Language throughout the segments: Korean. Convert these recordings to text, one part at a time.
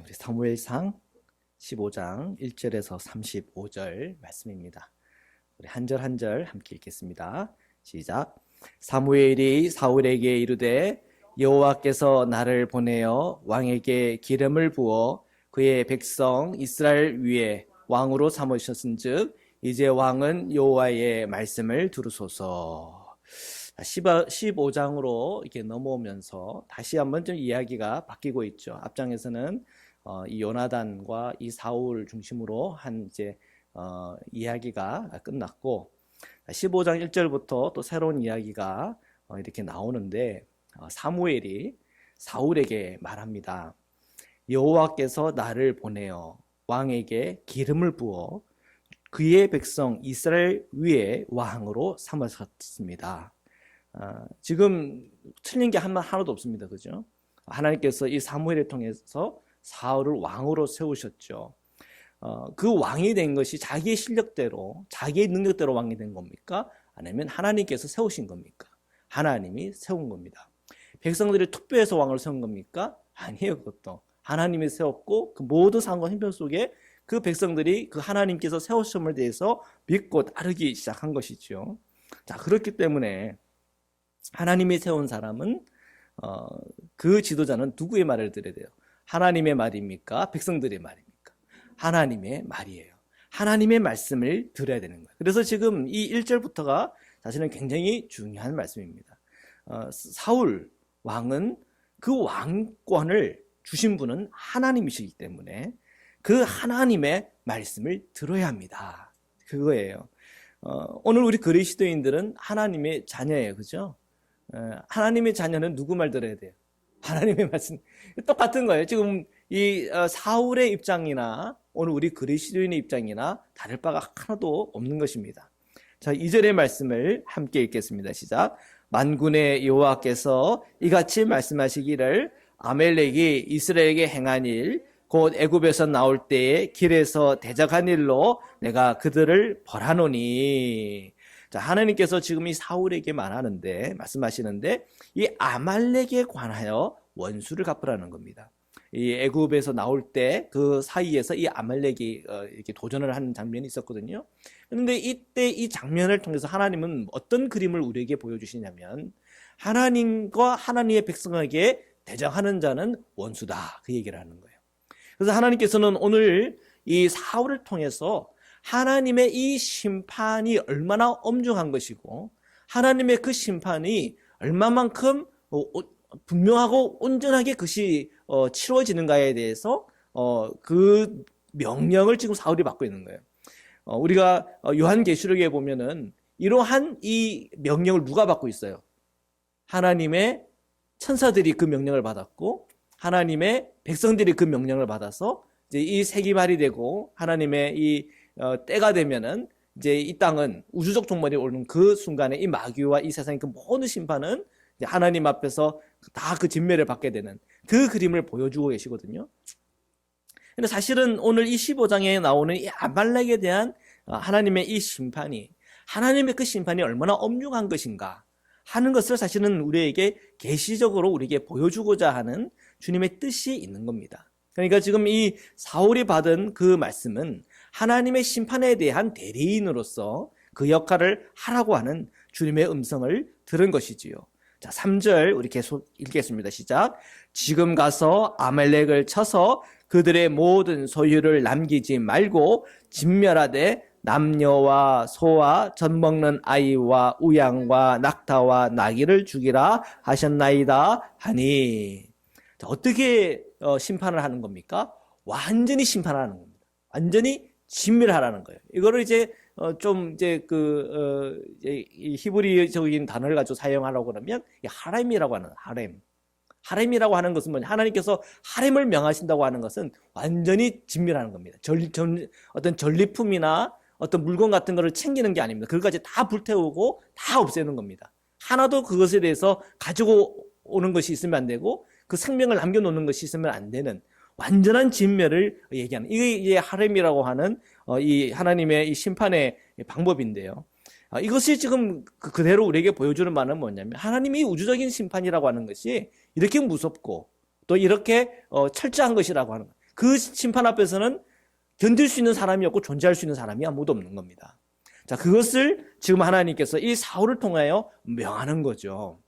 우리 사무엘상 15장 1절에서 35절 말씀입니다. 우리 한 절 한 절 함께 읽겠습니다. 시작. 사무엘이 사울에게 이르되 여호와께서 나를 보내어 왕에게 기름을 부어 그의 백성 이스라엘 위에 왕으로 삼으셨은즉 이제 왕은 여호와의 말씀을 들으소서. 15장으로 이렇게 넘어오면서 다시 한번 좀 이야기가 바뀌고 있죠. 앞장에서는 이 요나단과 이 사울 중심으로 한 이야기가 끝났고 15장 1절부터 또 새로운 이야기가 이렇게 나오는데 사무엘이 사울에게 말합니다. 여호와께서 나를 보내어 왕에게 기름을 부어 그의 백성 이스라엘 위에 왕으로 삼으셨습니다. 지금 틀린 게 하나도 없습니다. 그죠? 하나님께서 이 사무엘을 통해서 사울을 왕으로 세우셨죠. 그 왕이 된 것이 자기의 실력대로, 자기의 능력대로 왕이 된 겁니까? 아니면 하나님께서 세우신 겁니까? 하나님이 세운 겁니다. 백성들이 투표해서 왕을 세운 겁니까? 아니에요, 그것도. 하나님이 세웠고, 그 모든 상황과 형편 속에 그 백성들이 그 하나님께서 세우심을 대해서 믿고 따르기 시작한 것이죠. 자, 그렇기 때문에 하나님이 세운 사람은 그 지도자는 누구의 말을 들어야 돼요? 하나님의 말입니까? 백성들의 말입니까? 하나님의 말이에요. 하나님의 말씀을 들어야 되는 거예요. 그래서 지금 이 1절부터가 사실은 굉장히 중요한 말씀입니다. 사울 왕은 그 왕권을 주신 분은 하나님이시기 때문에 그 하나님의 말씀을 들어야 합니다. 그거예요. 오늘 우리 그리스도인들은 하나님의 자녀예요. 그죠? 하나님의 자녀는 누구 말 들어야 돼요? 하나님의 말씀. 똑같은 거예요. 지금 이 사울의 입장이나 오늘 우리 그리스도인의 입장이나 다를 바가 하나도 없는 것입니다. 자, 2절의 말씀을 함께 읽겠습니다. 시작. 만군의 여호와께서 이같이 말씀하시기를 아멜렉이 이스라엘에게 행한 일 곧 애굽에서 나올 때에 길에서 대적한 일로 내가 그들을 벌하노니. 자, 하나님께서 지금 이 사울에게 말씀하시는데 이 아말렉에 관하여 원수를 갚으라는 겁니다. 이 애굽에서 나올 때 그 사이에서 이 아말렉이 이렇게 도전을 하는 장면이 있었거든요. 그런데 이때 이 장면을 통해서 하나님은 어떤 그림을 우리에게 보여주시냐면 하나님과 하나님의 백성에게 대적하는 자는 원수다, 그 얘기를 하는 거예요. 그래서 하나님께서는 오늘 이 사울을 통해서 하나님의 이 심판이 얼마나 엄중한 것이고 하나님의 그 심판이 얼마만큼 분명하고 온전하게 그것이 치러지는가에 대해서 그 명령을 지금 사울이 받고 있는 거예요. 우리가 요한계시록에 보면은 이러한 이 명령을 누가 받고 있어요? 하나님의 천사들이 그 명령을 받았고 하나님의 백성들이 그 명령을 받아서 이제 이 세기말이 되고 하나님의 이 때가 되면은 이제 이 땅은 우주적 종말이 오는 그 순간에 이 마귀와 이 세상의 그 모든 심판은 이제 하나님 앞에서 다 그 진멸을 받게 되는 그 그림을 보여주고 계시거든요. 근데 사실은 오늘 이 15장에 나오는 이 아말렉에 대한 하나님의 이 심판이 하나님의 그 심판이 얼마나 엄중한 것인가 하는 것을 사실은 우리에게 계시적으로 우리에게 보여주고자 하는 주님의 뜻이 있는 겁니다. 그러니까 지금 이 사울이 받은 그 말씀은 하나님의 심판에 대한 대리인으로서 그 역할을 하라고 하는 주님의 음성을 들은 것이지요. 자, 3절 우리 계속 읽겠습니다. 시작. 지금 가서 아말렉을 쳐서 그들의 모든 소유를 남기지 말고 진멸하되 남녀와 소와 젖 먹는 아이와 우양과 낙타와 나귀를 죽이라 하셨나이다 하니. 자, 어떻게 심판을 하는 겁니까? 완전히 심판하는 겁니다. 완전히 진멸하라는 거예요. 이거를 이제 이 히브리적인 단어를 가지고 사용하려고 그러면 이 하렘이라고 하는 하렘이라고 하는 것은 뭐냐? 하나님께서 하렘을 명하신다고 하는 것은 완전히 진멸하는 겁니다. 어떤 전리품이나 어떤 물건 같은 거를 챙기는 게 아닙니다. 그것까지 다 불태우고 다 없애는 겁니다. 하나도 그것에 대해서 가지고 오는 것이 있으면 안 되고 그 생명을 남겨놓는 것이 있으면 안 되는 완전한 진멸을 얘기하는 이게 하렘이라고 하는 이 하나님의 이 심판의 방법인데요. 이것이 지금 그대로 우리에게 보여주는 바는 뭐냐면 하나님이 우주적인 심판이라고 하는 것이 이렇게 무섭고 또 이렇게 철저한 것이라고 하는 거예요. 그 심판 앞에서는 견딜 수 있는 사람이 없고 존재할 수 있는 사람이 아무도 없는 겁니다. 자, 그것을 지금 하나님께서 이 사울을 통하여 명하는 거죠.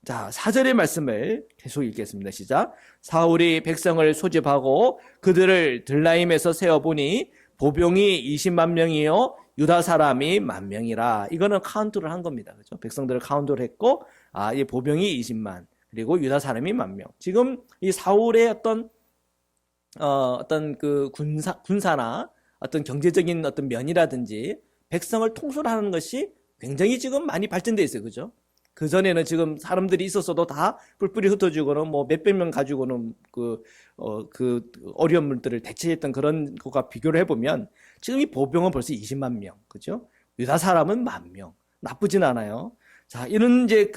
자, 4절의 말씀을 계속 읽겠습니다. 시작. 사울이 백성을 소집하고 그들을 들라임에서 세어보니 보병이 20만 명이요 유다 사람이 10,000명이라. 이거는 카운트를 한 겁니다. 그죠? 백성들을 카운트를 했고, 이 보병이 20만, 그리고 유다 사람이 10,000명. 지금 이 사울의 어떤 그 군사나 어떤 경제적인 어떤 면이라든지 백성을 통솔하는 것이 굉장히 지금 많이 발전되어 있어요. 그죠? 그전에는 지금 사람들이 있었어도 다 뿔뿔이 흩어지고는 뭐 몇백 명 가지고는 그 어려움들을 대체했던 그런 것과 비교를 해보면 지금 이 보병은 벌써 20만 명. 그죠? 유다 사람은 10,000명. 나쁘진 않아요. 자, 이런 이제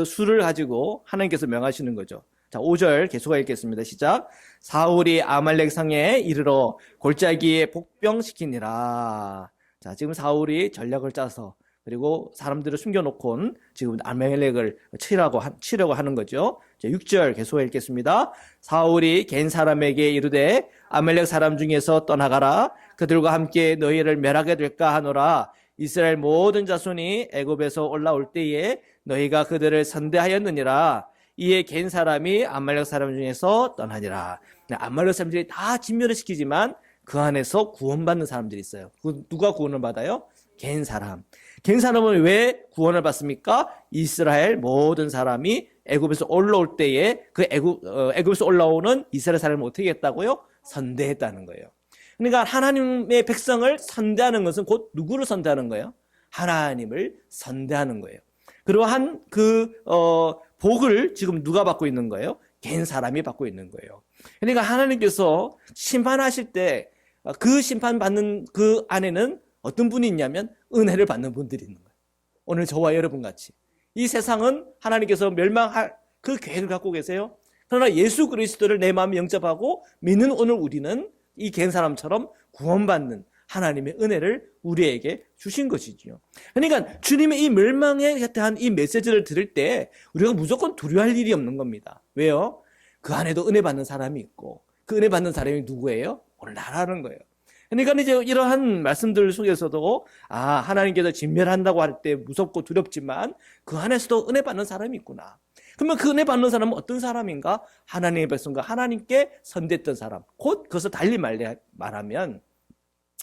수를 가지고 하나님께서 명하시는 거죠. 자, 5절 계속 읽겠습니다. 시작. 사울이 아말렉 성에 이르러 골짜기에 복병시키니라. 자, 지금 사울이 전략을 짜서 그리고 사람들을 숨겨놓고 지금 아말렉을 치려고 하는 거죠. 자, 6절 계속 읽겠습니다. 사울이 겐 사람에게 이르되 아말렉 사람 중에서 떠나가라. 그들과 함께 너희를 멸하게 될까 하노라. 이스라엘 모든 자손이 애굽에서 올라올 때에 너희가 그들을 선대하였느니라. 이에 겐 사람이 아말렉 사람 중에서 떠나니라. 아말렉 사람들이 다 진멸을 시키지만 그 안에서 구원받는 사람들이 있어요. 누가 구원을 받아요? 겐 사람. 겐 사람은 왜 구원을 받습니까? 이스라엘 모든 사람이 애굽에서 올라올 때에 그 애굽에서 올라오는 이스라엘 사람을 어떻게 했다고요? 선대했다는 거예요. 그러니까 하나님의 백성을 선대하는 것은 곧 누구를 선대하는 거예요? 하나님을 선대하는 거예요. 그러한 복을 지금 누가 받고 있는 거예요? 겐 사람이 받고 있는 거예요. 그러니까 하나님께서 심판하실 때 그 심판받는 그 안에는 어떤 분이 있냐면 은혜를 받는 분들이 있는 거예요. 오늘 저와 여러분 같이. 이 세상은 하나님께서 멸망할 그 계획을 갖고 계세요. 그러나 예수 그리스도를 내 마음에 영접하고 믿는 오늘 우리는 이 겐 사람처럼 구원받는 하나님의 은혜를 우리에게 주신 것이지요. 그러니까 주님의 이 멸망에 대한 이 메시지를 들을 때 우리가 무조건 두려워할 일이 없는 겁니다. 왜요? 그 안에도 은혜 받는 사람이 있고 그 은혜 받는 사람이 누구예요? 오늘 나라는 거예요. 그러니까 이제 이러한 말씀들 속에서도 하나님께서 진멸한다고 할 때 무섭고 두렵지만 그 안에서도 은혜 받는 사람이 있구나. 그러면 그 은혜 받는 사람은 어떤 사람인가? 하나님의 백성과 하나님께 선대했던 사람. 곧 그것을 달리 말하면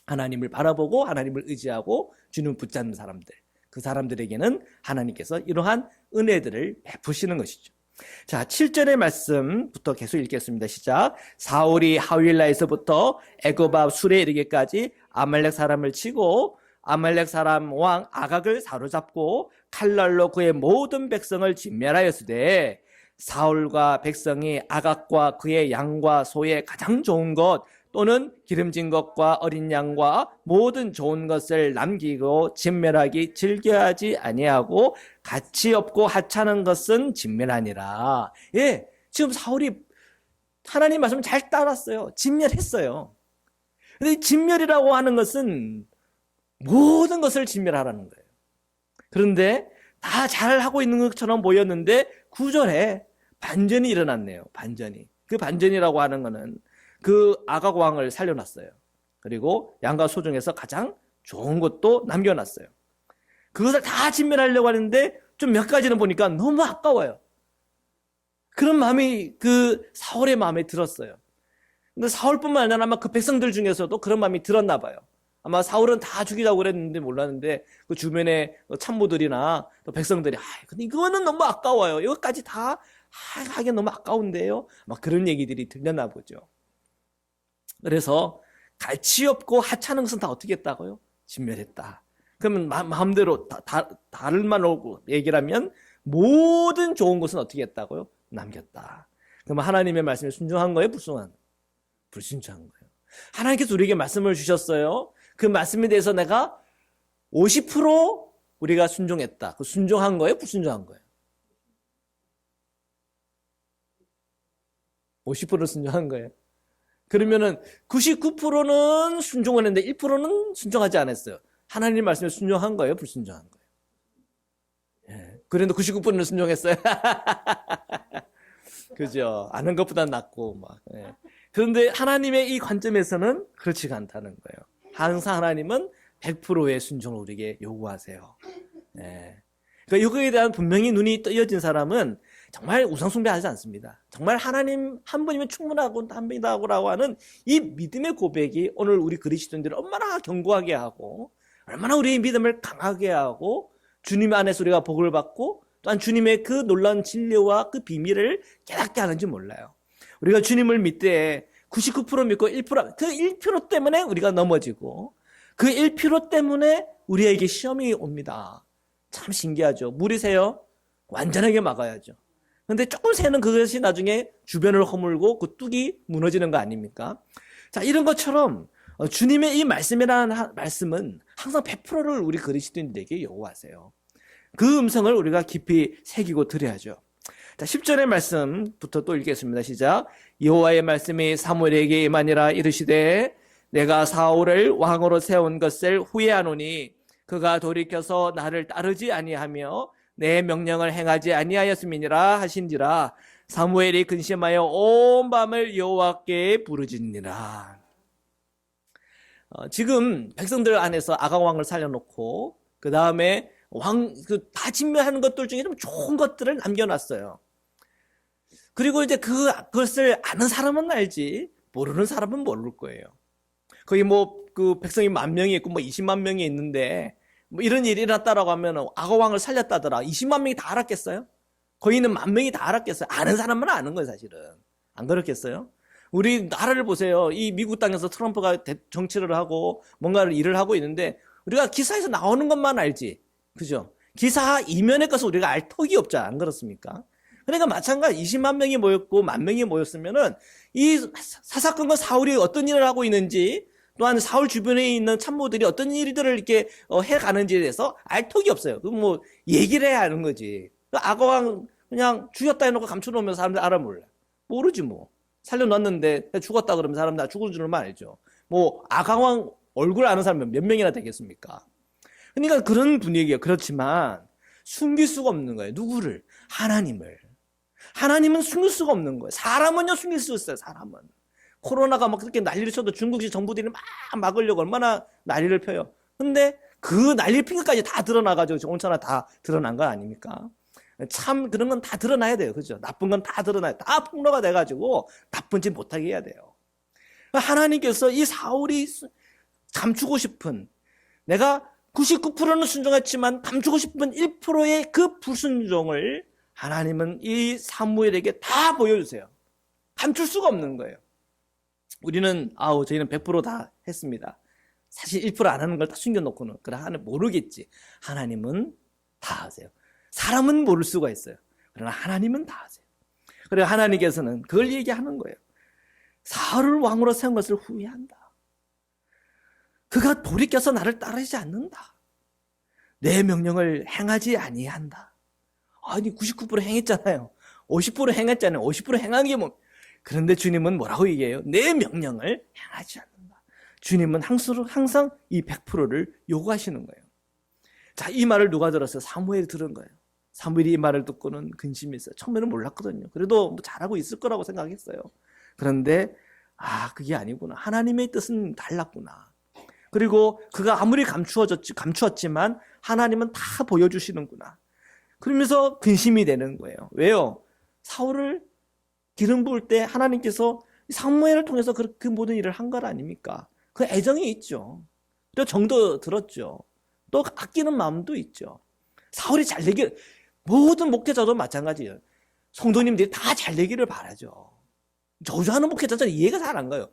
하나님을 바라보고 하나님을 의지하고 주님을 붙잡는 사람들. 그 사람들에게는 하나님께서 이러한 은혜들을 베푸시는 것이죠. 자, 7절의 말씀부터 계속 읽겠습니다. 시작. 사울이 하윌라에서부터 애굽 앞 술에 이르기까지 아말렉 사람을 치고 아말렉 사람 왕 아각을 사로잡고 칼날로 그의 모든 백성을 진멸하였으되 사울과 백성이 아각과 그의 양과 소의 가장 좋은 것 또는 기름진 것과 어린 양과 모든 좋은 것을 남기고 진멸하기 즐겨하지 아니하고 가치 없고 하찮은 것은 진멸하니라. 예, 지금 사울이 하나님 말씀을 잘 따랐어요. 진멸했어요. 근데 진멸이라고 하는 것은 모든 것을 진멸하라는 거예요. 그런데 다 잘하고 있는 것처럼 보였는데 9절에 반전이 일어났네요. 반전이. 그 반전이라고 하는 거는 그 아각 왕을 살려놨어요. 그리고 양과 소 중에서 가장 좋은 것도 남겨놨어요. 그것을 다 진멸하려고 하는데 좀 몇 가지는 보니까 너무 아까워요. 그런 마음이 그 사울의 마음에 들었어요. 근데 사울뿐만 아니라 아마 그 백성들 중에서도 그런 마음이 들었나 봐요. 아마 사울은 다 죽이자고 그랬는데 몰랐는데 그 주변의 참모들이나 또 백성들이 근데 이거는 너무 아까워요. 이것까지 다 하긴 너무 아까운데요. 막 그런 얘기들이 들렸나 보죠. 그래서 가치 없고 하찮은 것은 다 어떻게 했다고요? 진멸했다. 그러면 마음대로 다른 말로 얘기를 하면 모든 좋은 것은 어떻게 했다고요? 남겼다. 그러면 하나님의 말씀에 순종한 거예요? 불순종한 거예요. 하나님께서 우리에게 말씀을 주셨어요. 그 말씀에 대해서 내가 50% 우리가 순종했다. 그 순종한 거예요? 불순종한 거예요? 50% 순종한 거예요. 그러면은 99%는 순종을 했는데 1%는 순종하지 않았어요. 하나님 말씀에 순종한 거예요? 불순종한 거예요? 예. 그런데 99%는 순종했어요. 그죠? 아는 것보다 낫고 막. 예. 그런데 하나님의 이 관점에서는 그렇지가 않다는 거예요. 항상 하나님은 100%의 순종을 우리에게 요구하세요. 예. 그러니까 이거에 대한 분명히 눈이 뜨여진 사람은 정말 우상숭배하지 않습니다. 정말 하나님 한 분이면 충분하고 합니다라고 하는 이 믿음의 고백이 오늘 우리 그리스도인들을 얼마나 견고하게 하고 얼마나 우리의 믿음을 강하게 하고 주님 안에서 우리가 복을 받고 또한 주님의 그 놀라운 진리와 그 비밀을 깨닫게 하는지 몰라요. 우리가 주님을 믿되 99% 믿고 1%, 그 1% 때문에 우리가 넘어지고 그 1% 때문에 우리에게 시험이 옵니다. 참 신기하죠. 물이 새요? 완전하게 막아야죠. 근데 조금 새는 그것이 나중에 주변을 허물고 그 뚝이 무너지는 거 아닙니까? 자, 이런 것처럼 주님의 이 말씀이라는 말씀은 항상 100%를 우리 그리스도인들에게 요구하세요. 그 음성을 우리가 깊이 새기고 들어야죠. 자, 10절의 말씀부터 또 읽겠습니다. 시작. 여호와의 말씀이 사무엘에게 임하니라 이르시되 내가 사울을 왕으로 세운 것을 후회하노니 그가 돌이켜서 나를 따르지 아니하며 내 명령을 행하지 아니하였음이니라 하신지라. 사무엘이 근심하여 온 밤을 여호와께 부르짖니라. 지금 백성들 안에서 아각 왕을 살려놓고 그 다음에 다 진멸하는 것들 중에 좀 좋은 것들을 남겨놨어요. 그리고 이제 그것을 아는 사람은 알지 모르는 사람은 모를 거예요. 거기 그 백성이 10,000명이 있고 20만 명이 있는데 이런 일이 일어났다라고 하면 아각 왕을 살렸다더라. 20만 명이 다 알았겠어요? 거기 있는 10,000명이 다 알았겠어요? 아는 사람은 아는 거예요, 사실은. 안 그렇겠어요? 우리 나라를 보세요. 이 미국 땅에서 트럼프가 정치를 하고 뭔가를 일을 하고 있는데 우리가 기사에서 나오는 것만 알지. 그죠? 기사 이면의 것을 우리가 알 턱이 없잖아. 안 그렇습니까? 그러니까 마찬가지 20만 명이 모였고 10,000명이 모였으면은 이 사사건건 사울이 어떤 일을 하고 있는지 또한 사울 주변에 있는 참모들이 어떤 일들을 이렇게 해가는지에 대해서 알 턱이 없어요. 그 얘기를 해야 하는 거지. 아가왕 그냥 죽였다 해놓고 감춰놓으면 사람들 알아 몰라. 모르지 뭐. 살려놨는데 죽었다 그러면 사람들 다 죽은 줄만 알죠. 아가왕 얼굴 아는 사람은 몇 명이나 되겠습니까? 그러니까 그런 분위기예요. 그렇지만 숨길 수가 없는 거예요. 누구를? 하나님을. 하나님은 숨길 수가 없는 거예요. 사람은요 숨길 수 있어요. 사람은. 코로나가 막 그렇게 난리를 쳐도 중국식 정부들이 막 막으려고 얼마나 난리를 펴요. 근데 그 난리를 핀 것까지 다 드러나가지고 온천하 다 드러난 거 아닙니까? 참 그런 건 다 드러나야 돼요. 그죠? 나쁜 건 다 드러나야 돼요. 다 폭로가 돼가지고 나쁜 짓 못하게 해야 돼요. 하나님께서 이 사울이 감추고 싶은 내가 99%는 순종했지만 감추고 싶은 1%의 그 불순종을 하나님은 이 사무엘에게 다 보여주세요. 감출 수가 없는 거예요. 우리는 저희는 100% 다 했습니다. 사실 1% 안 하는 걸 다 숨겨놓고는 그래 하나님 모르겠지. 하나님은 다 하세요. 사람은 모를 수가 있어요. 그러나 하나님은 다 하세요. 그래서 하나님께서는 그걸 얘기하는 거예요. 사울을 왕으로 세운 것을 후회한다. 그가 돌이켜서 나를 따르지 않는다. 내 명령을 행하지 아니한다. 아니 99% 행했잖아요. 50% 행했잖아요. 50% 행한 게 그런데 주님은 뭐라고 얘기해요? 내 명령을 행하지 않는다. 주님은 항상 이 100%를 요구하시는 거예요. 자, 이 말을 누가 들었어요? 사무엘이 들은 거예요. 사무엘이 이 말을 듣고는 근심이 있어요. 처음에는 몰랐거든요. 그래도 잘하고 있을 거라고 생각했어요. 그런데 그게 아니구나. 하나님의 뜻은 달랐구나. 그리고 그가 아무리 감추었지만 하나님은 다 보여주시는구나. 그러면서 근심이 되는 거예요. 왜요? 사울을 기름 부을 때 하나님께서 사무엘을 통해서 그 모든 일을 한 것 아닙니까? 그 애정이 있죠. 또 정도 들었죠. 또 아끼는 마음도 있죠. 사울이 잘 되길, 모든 목회자도 마찬가지예요. 성도님들이 다 잘 되기를 바라죠. 저주하는 목회자들은 이해가 잘 안 가요.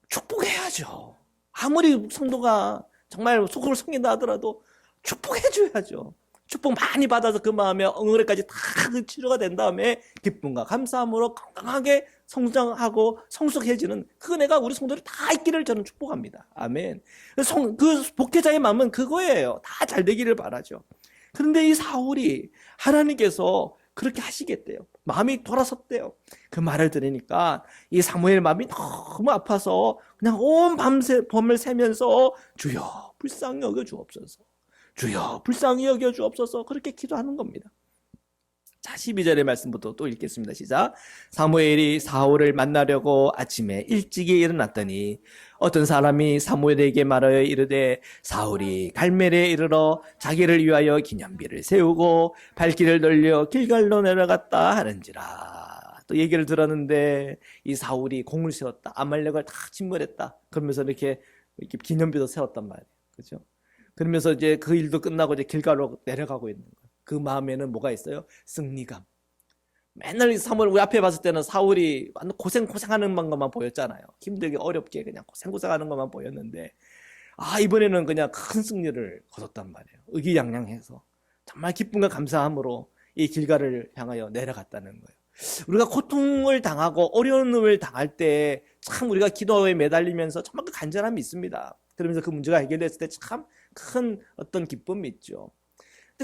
축복해야죠. 아무리 성도가 정말 속을 숨긴다 하더라도 축복해줘야죠. 축복 많이 받아서 그 마음에 응어리까지 다 치료가 된 다음에 기쁨과 감사함으로 건강하게 성장하고 성숙해지는 그 은혜가 우리 성도들이 다 있기를 저는 축복합니다. 아멘. 그 목회자의 마음은 그거예요. 다 잘 되기를 바라죠. 그런데 이 사울이 하나님께서 그렇게 하시겠대요. 마음이 돌아섰대요. 그 말을 들으니까 이 사무엘 마음이 너무 아파서 그냥 온 밤을 새면서 주여 불쌍히 여겨 주옵소서. 주여 불쌍히 여겨 주옵소서. 그렇게 기도하는 겁니다. 자, 12절의 말씀부터 또 읽겠습니다. 시작. 사무엘이 사울을 만나려고 아침에 일찍이 일어났더니 어떤 사람이 사무엘에게 말하여 이르되 사울이 갈멜에 이르러 자기를 위하여 기념비를 세우고 발길을 돌려 길갈로 내려갔다 하는지라. 또 얘기를 들었는데 이 사울이 공을 세웠다. 아말렉을 다 침몰했다. 그러면서 이렇게 기념비도 세웠단 말이에요. 그죠? 그러면서 이제 그 일도 끝나고 이제 길갈로 내려가고 있는 거예요. 그 마음에는 뭐가 있어요? 승리감. 맨날 사무엘 우리 앞에 봤을 때는 사울이 고생하는 것만 보였잖아요. 힘들게 어렵게 그냥 고생하는 것만 보였는데 이번에는 그냥 큰 승리를 거뒀단 말이에요. 의기양양해서 정말 기쁨과 감사함으로 이 길갈을 향하여 내려갔다는 거예요. 우리가 고통을 당하고 어려움을 당할 때 참 우리가 기도에 매달리면서 정말 그 간절함이 있습니다. 그러면서 그 문제가 해결됐을 때 참 큰 어떤 기쁨이 있죠.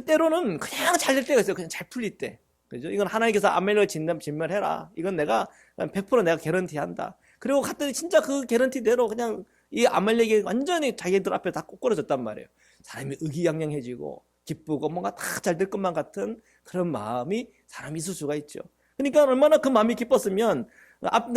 때로는 그냥 잘 될 때가 있어요. 그냥 잘 풀릴 때. 그죠? 이건 하나님께서 아멜렉을 진멸해라. 이건 내가 100% 내가 개런티한다. 그리고 갔더니 진짜 그 개런티대로 그냥 이 아멜렉이 완전히 자기들 앞에 다 꼬꾸라졌단 말이에요. 사람이 의기양양해지고 기쁘고 뭔가 다 잘 될 것만 같은 그런 마음이 사람이 있을 수가 있죠. 그러니까 얼마나 그 마음이 기뻤으면 앞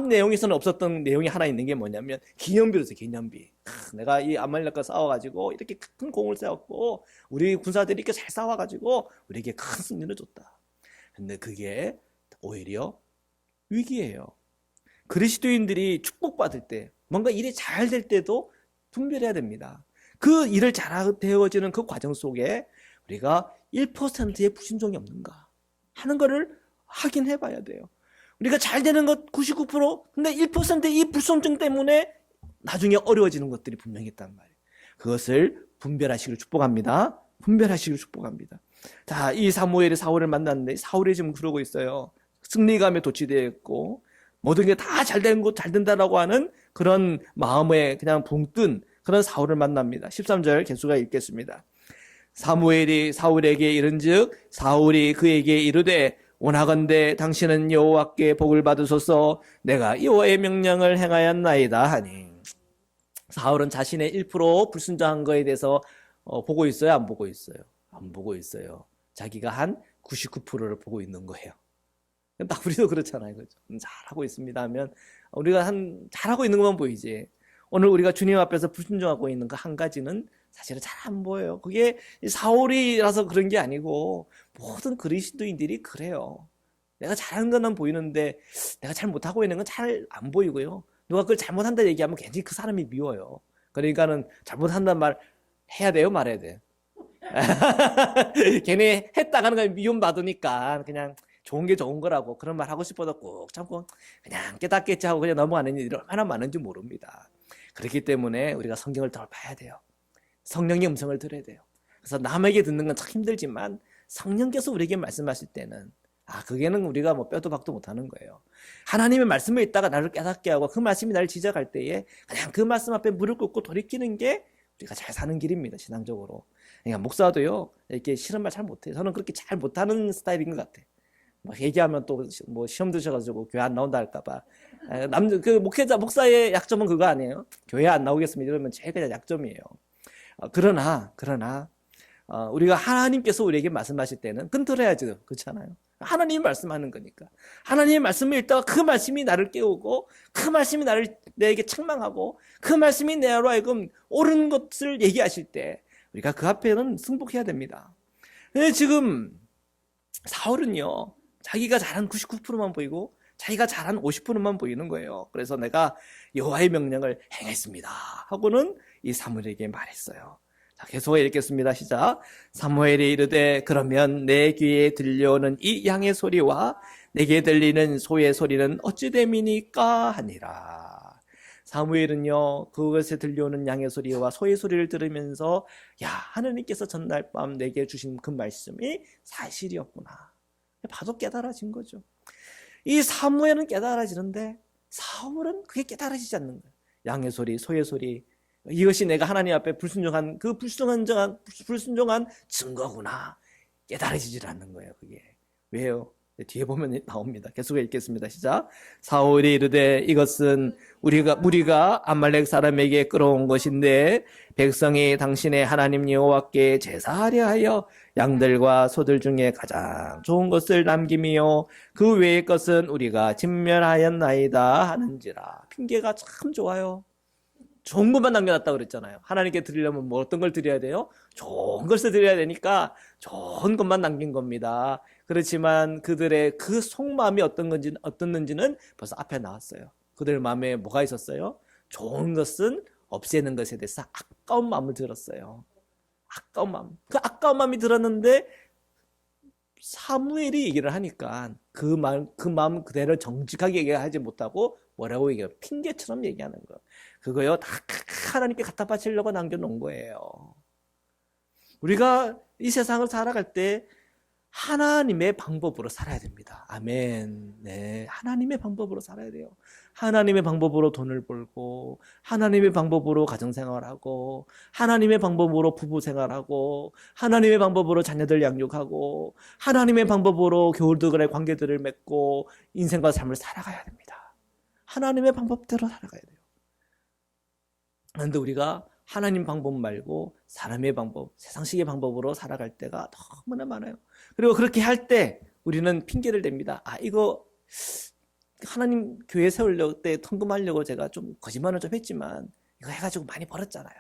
내용에서는 없었던 내용이 하나 있는 게 뭐냐면 기념비로서 기념비. 내가 이 아말렉과 싸워가지고 이렇게 큰 공을 세웠고 우리 군사들이 이렇게 잘 싸워가지고 우리에게 큰 승리를 줬다. 근데 그게 오히려 위기예요. 그리스도인들이 축복받을 때 뭔가 일이 잘 될 때도 분별해야 됩니다. 그 일을 잘 되어지는 그 과정 속에 우리가 1%의 불순종이 없는가 하는 거를 확인해 봐야 돼요. 우리가 잘 되는 것 99%, 근데 1%의 이 불순종 때문에 나중에 어려워지는 것들이 분명히 있단 말이에요. 그것을 분별하시기를 축복합니다. 분별하시기를 축복합니다. 자, 이 사무엘이 사울을 만났는데 사울이 지금 그러고 있어요. 승리감에 도취되어 있고 모든 게 다 잘 된다라고 하는 그런 마음에 그냥 붕 뜬 그런 사울을 만납니다. 13절 계수가 읽겠습니다. 사무엘이 사울에게 이른즉 사울이 그에게 이르되 원하건대 당신은 여호와께 복을 받으소서 내가 여호와의 명령을 행하였나이다 하니 사울은 자신의 1% 불순종한 거에 대해서 보고 있어요? 안 보고 있어요? 안 보고 있어요. 자기가 한 99%를 보고 있는 거예요. 딱 우리도 그렇잖아요. 그렇죠? 잘하고 있습니다 하면 우리가 잘하고 있는 것만 보이지. 오늘 우리가 주님 앞에서 불순종하고 있는 그 한 가지는 사실은 잘 안 보여요. 그게 사울이라서 그런 게 아니고 모든 그리스도인들이 그래요. 내가 잘하는 건 보이는데 내가 잘 못하고 있는 건 잘 안 보이고요. 누가 그걸 잘못한다 얘기하면 괜히 그 사람이 미워요. 그러니까는 잘못한다는 말 해야 돼요? 말해야 돼요? 괜히 했다가는 건 미움 받으니까 그냥 좋은 게 좋은 거라고 그런 말 하고 싶어도 꼭 참고 그냥 깨닫겠지 하고 그냥 넘어가는 일이 얼마나 많은지 모릅니다. 그렇기 때문에 우리가 성경을 더 봐야 돼요. 성령의 음성을 들어야 돼요. 그래서 남에게 듣는 건 참 힘들지만 성령께서 우리에게 말씀하실 때는 그게는 우리가 뭐 뼈도 박도 못하는 거예요. 하나님의 말씀에 있다가 나를 깨닫게 하고 그 말씀이 나를 지적할 때에 그냥 그 말씀 앞에 무릎 꿇고 돌이키는 게 우리가 잘 사는 길입니다. 신앙적으로. 그러니까 목사도요 이렇게 싫은 말 잘 못해요. 저는 그렇게 잘 못하는 스타일인 것 같아. 뭐 얘기하면 또 뭐 시험 드셔가지고 교회 안 나온다 할까봐. 목사의 약점은 그거 아니에요. 교회 안 나오겠습니다 이러면 제일 그냥 약점이에요. 그러나 우리가 하나님께서 우리에게 말씀하실 때는 그건 들어야죠. 그렇잖아요. 하나님이 말씀하는 거니까. 하나님의 말씀을 읽다가 그 말씀이 나를 깨우고 그 말씀이 내게 책망하고 그 말씀이 내로 하여금 옳은 것을 얘기하실 때 우리가 그 앞에는 승복해야 됩니다. 근데 지금 사울은요 자기가 잘한 99%만 보이고 자기가 잘한 50%만 보이는 거예요. 그래서 내가 여호와의 명령을 행했습니다 하고는 이 사무엘에게 말했어요. 자, 계속 읽겠습니다. 시작. 사무엘이 이르되 그러면 내 귀에 들려오는 이 양의 소리와 내게 들리는 소의 소리는 어찌 됨이니까 하니라. 사무엘은요 그것에 들려오는 양의 소리와 소의 소리를 들으면서 하나님께서 전날 밤 내게 주신 그 말씀이 사실이었구나. 봐도 깨달아진 거죠. 이 사무엘은 깨달아지는데 사울은 그게 깨달아지지 않는 거예요. 양의 소리, 소의 소리, 이것이 내가 하나님 앞에 불순종한 그 불순종한 증거구나. 깨달아지질 않는 거예요. 그게 왜요? 뒤에 보면 나옵니다. 계속 읽겠습니다. 시작. 사울이 이르되 이것은 무리가 아말렉 사람에게 끌어온 것인데 백성이 당신의 하나님 여호와께 제사하려 하여 양들과 소들 중에 가장 좋은 것을 남김이요 그 외의 것은 우리가 진멸하였나이다 하는지라. 핑계가 참 좋아요. 좋은 것만 남겨놨다 그랬잖아요. 하나님께 드리려면 뭐 어떤 걸 드려야 돼요? 좋은 것을 드려야 되니까 좋은 것만 남긴 겁니다. 그렇지만 그들의 그 속마음이 어떻는지는 벌써 앞에 나왔어요. 그들 마음에 뭐가 있었어요? 좋은 것은 없애는 것에 대해서 아까운 마음을 들었어요. 아까운 마음. 그 아까운 마음이 들었는데 사무엘이 얘기를 하니까 그 마음 그대로 정직하게 얘기하지 못하고 뭐라고 얘기해요? 핑계처럼 얘기하는 거. 그거요, 다 하나님께 갖다 바치려고 남겨놓은 거예요. 우리가 이 세상을 살아갈 때 하나님의 방법으로 살아야 됩니다. 아멘. 네, 하나님의 방법으로 살아야 돼요. 하나님의 방법으로 돈을 벌고, 하나님의 방법으로 가정생활하고, 하나님의 방법으로 부부생활하고, 하나님의 방법으로 자녀들 양육하고, 하나님의 방법으로 교우들과의 관계들을 맺고 인생과 삶을 살아가야 됩니다. 하나님의 방법대로 살아가야 돼요. 그런데 우리가 하나님 방법 말고 사람의 방법, 세상식의 방법으로 살아갈 때가 너무나 많아요. 그리고 그렇게 할 때 우리는 핑계를 댑니다. 이거 하나님 교회 세우려고 때 헌금하려고 제가 좀 거짓말을 좀 했지만 이거 해가지고 많이 벌었잖아요.